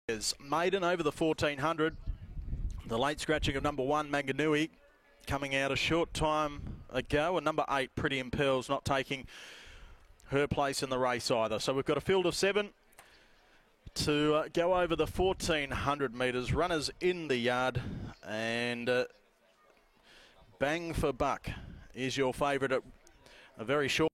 Is maiden over the 1400. The late scratching of number 1, Manganui, coming out a short time ago. And number 8, Pretty in Pearls, not taking her place in the race either. So we've got a field of 7 to go over the 1400 metres. Runners in the yard, and Bang for Buck is your favourite at a very short.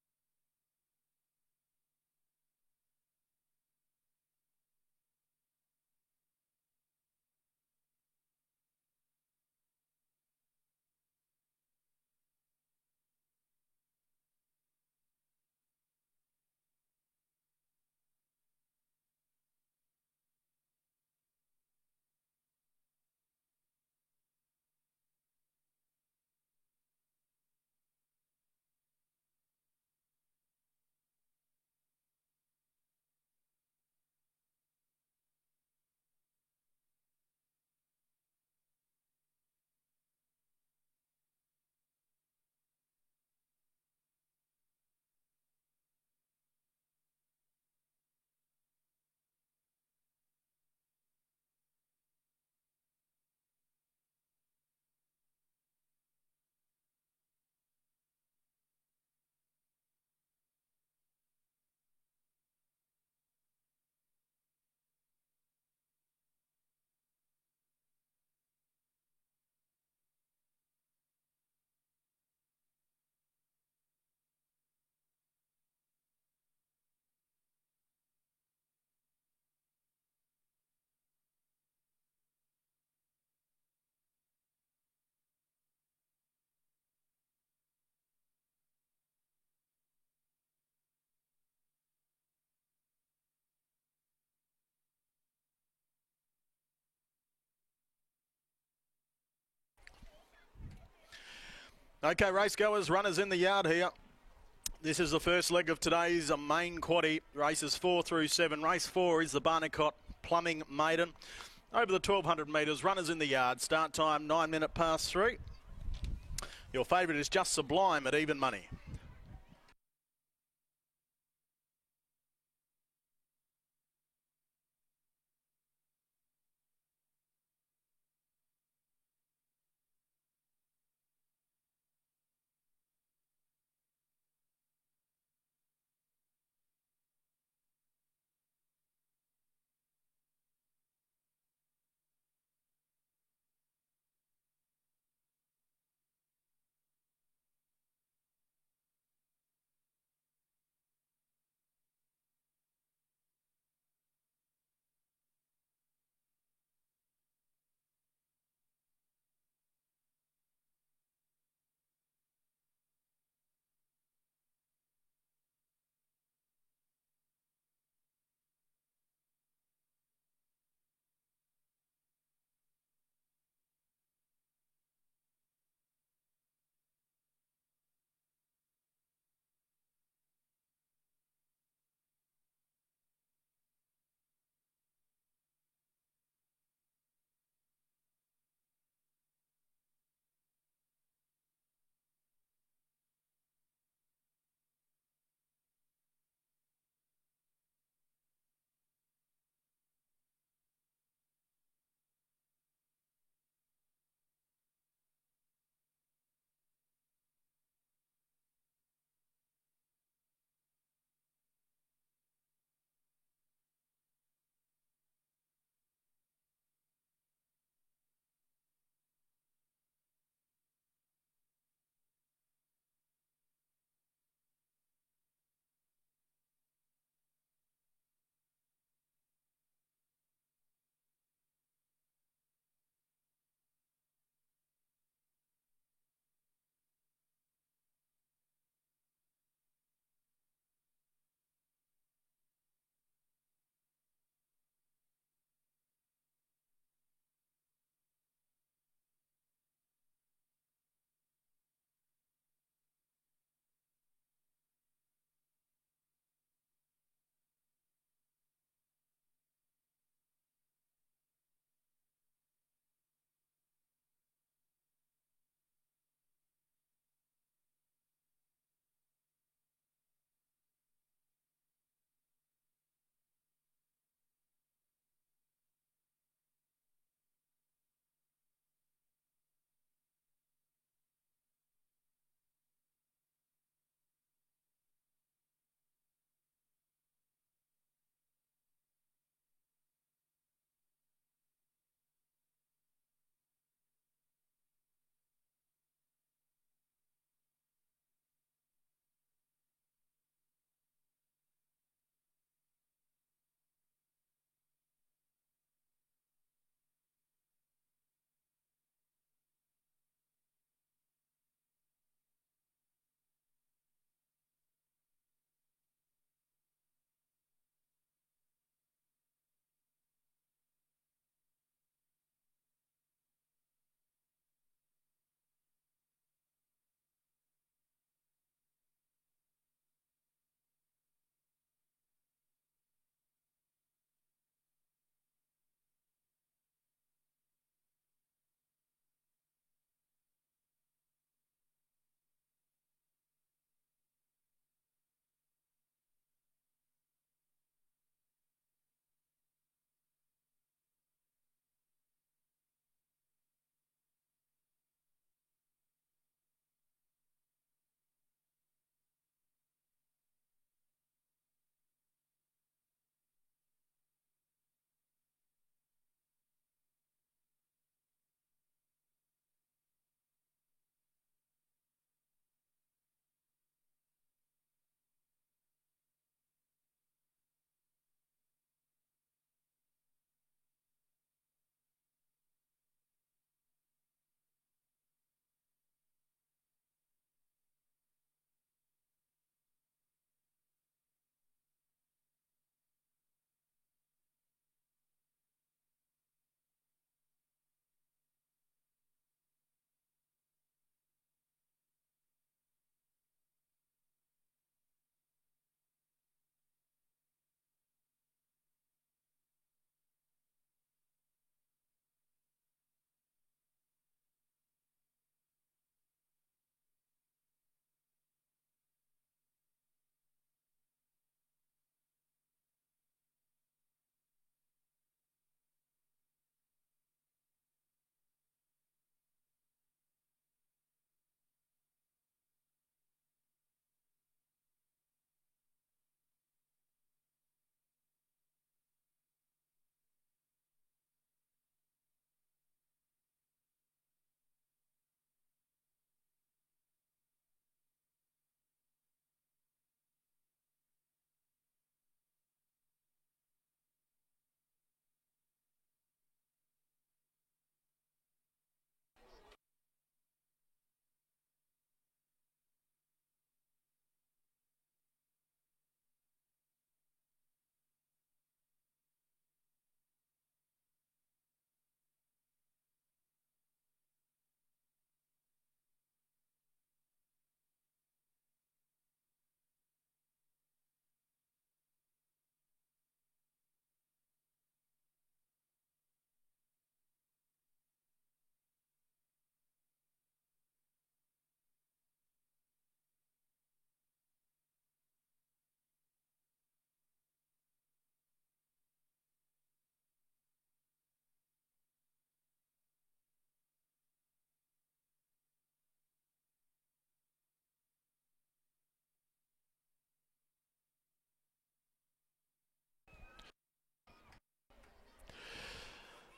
Okay, race goers, runners in the yard here. This is the first leg of today's main quaddie, races 4 through 7. Race 4 is the Barnicot Plumbing Maiden. Over the 1200 metres, runners in the yard. Start time 3:09. Your favourite is Just Sublime at even money.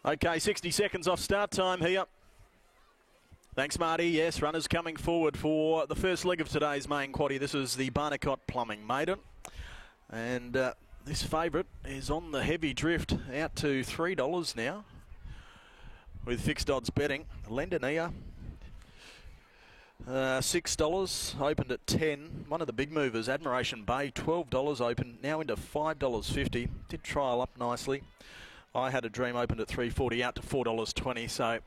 Okay, 60 seconds off start time here. Thanks, Marty. Yes, runners coming forward for the first leg of today's main quaddie. This is the Barnicot Plumbing Maiden. And this favourite is on the heavy drift, out to $3 now with fixed odds betting. Lendania, $6, opened at 10. One of the big movers, Admiration Bay, $12 open, now into $5.50. Did trial up nicely. I Had a Dream opened at $3.40, out to $4.20. So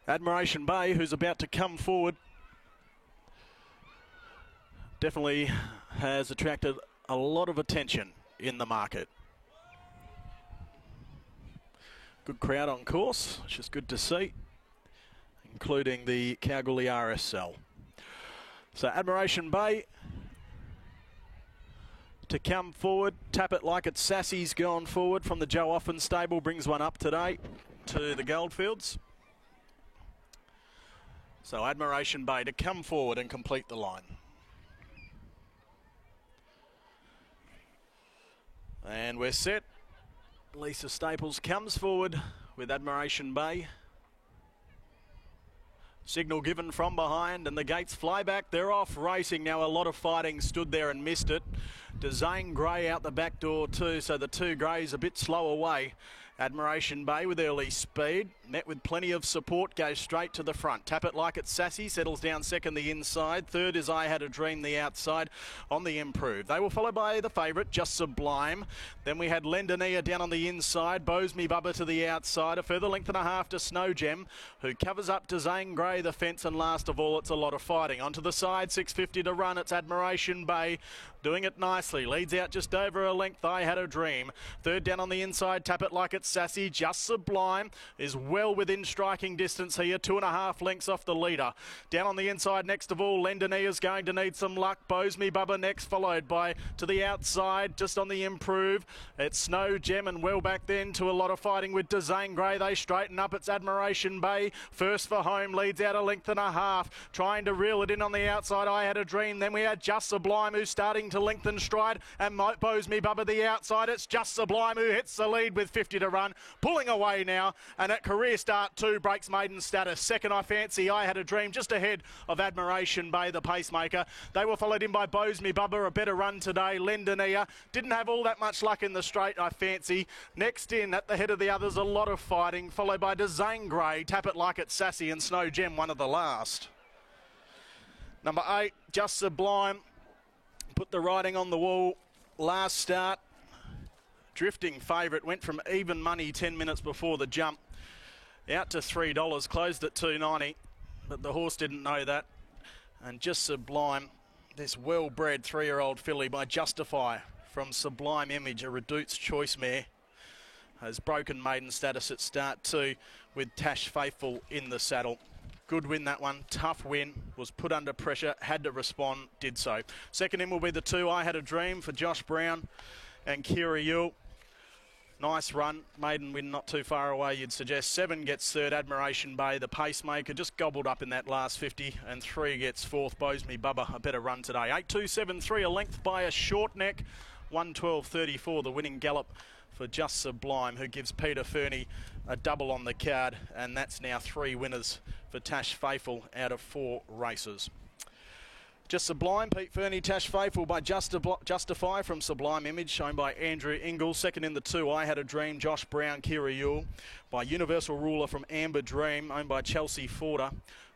Admiration Bay, who's about to come forward, definitely has attracted a lot of attention in the market. Good crowd on course, which is good to see, including the Kalgoorlie RSL. So Admiration Bay to come forward. Tap It Like It's Sassy's gone forward from the Joe Offen stable, brings one up today to the Goldfields. So Admiration Bay to come forward and complete the line. And we're set. Lisa Staples comes forward with Admiration Bay. Signal given from behind and the gates fly back. They're off racing now. A lot of fighting, stood there and missed it. Dezane Grey out the back door too, so the two greys a bit slow away. Admiration Bay with early speed, met with plenty of support, goes straight to the front. Tap It Like It's Sassy settles down second the inside. Third is I Had a Dream the outside on the improve. They were followed by the favourite, Just Sublime. Then we had Lendania down on the inside. Bows Me Bubba to the outside. A further length and a half to Snow Gem, who covers up to Zane Grey, the fence. And last of all, it's a lot of fighting. Onto the side, 6.50 to run. It's Admiration Bay doing it nicely. Leads out just over a length, I Had a Dream. Third down on the inside, Tap It Like It's Sassy. Just Sublime is well within striking distance here, 2.5 lengths off the leader. Down on the inside, next of all, Lendania is going to need some luck. Bows Me Bubba next, followed by to the outside, just on the improve. It's Snow Gem, and well back then to a lot of fighting with Dezane Grey. They straighten up. It's Admiration Bay. First for home, leads out a length and a half. Trying to reel it in on the outside, I Had a Dream. Then we had Just Sublime, who's starting to lengthen stride, and Bows Me Bubba the outside. It's Just Sublime who hits the lead with 50 to run. Pulling away now, and at career start 2 breaks maiden status. Second, I Fancy, I Had a Dream, just ahead of Admiration Bay, the pacemaker. They were followed in by Bows Me Bubba, a better run today. Lendania didn't have all that much luck in the straight, I Fancy. Next in, at the head of the others, a lot of fighting, followed by Dezane Grey, Tap It Like It's Sassy, and Snow Gem, one of the last. Number 8, Just Sublime, put the writing on the wall last start. Drifting favourite, went from even money 10 minutes before the jump out to $3, closed at $2.90, but the horse didn't know that. And Just Sublime, this well-bred 3-year-old filly by Justify from Sublime Image, a Redute's Choice mare, has broken maiden status at start 2 with Tash Faithful in the saddle. Good win, that one. Tough win. Was put under pressure, had to respond, did so. Second in will be the 2, I Had a Dream, for Josh Brown and Kira Yule. Nice run. Maiden win not too far away, you'd suggest. 7 gets third, Admiration Bay, the pacemaker, just gobbled up in that last 50. And 3 gets fourth, Bows Me Bubba, a better run today. 8-2-7-3, a length by a short neck. 112.34, the winning gallop for Just Sublime, who gives Peter Fernie a double on the card. And that's now 3 winners for Tash Faithful out of 4 races. Just Sublime, Pete Fernie, Tash Faithful by Justify from Sublime Image, shown by Andrew Ingalls. Second in the 2, I Had a Dream, Josh Brown, Kira Yule, by Universal Ruler from Amber Dream, owned by Chelsea Forder.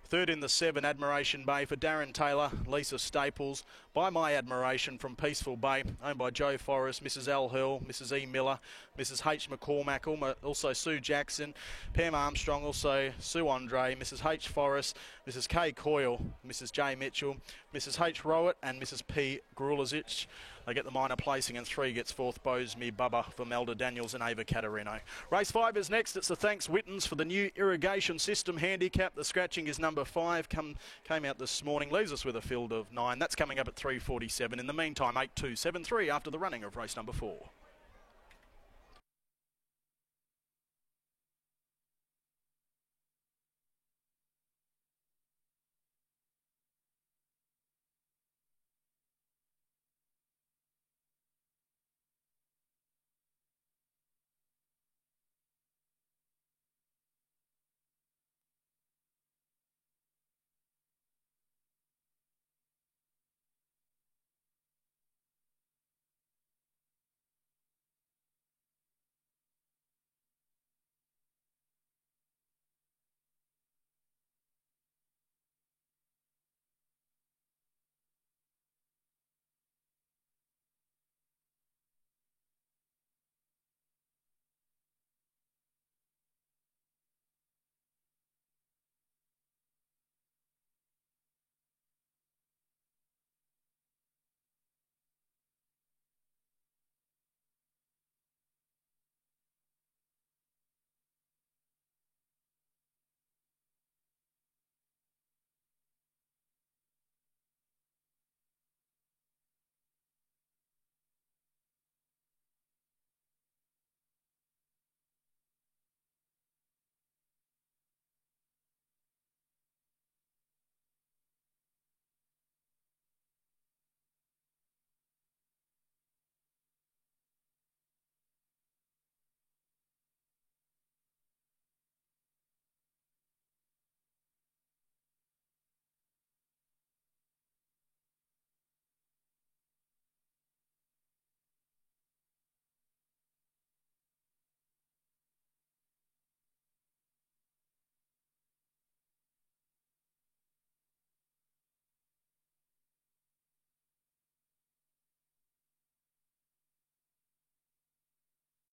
Third in the 7, Admiration Bay, for Darren Taylor, Lisa Staples, by My Admiration from Peaceful Bay, owned by Joe Forrest, Mrs. L. Hill, Mrs. E. Miller, Mrs. H. McCormack, also Sue Jackson, Pam Armstrong, also Sue Andre, Mrs. H. Forrest, Mrs. K. Coyle, Mrs. J. Mitchell, Mrs. H. Rowett, and Mrs. P. Grulizic. They get the minor placing, and 3 gets fourth, Bows Me Bubba, for Melda Daniels and Ava Catarino. Race 5 is next. It's the Thanks Wittens for the new irrigation system handicap. The scratching is number 5, came out this morning, leaves us with a field of 9. That's coming up at 3:47. In the meantime, 8-2-7-3 after the running of race number 4.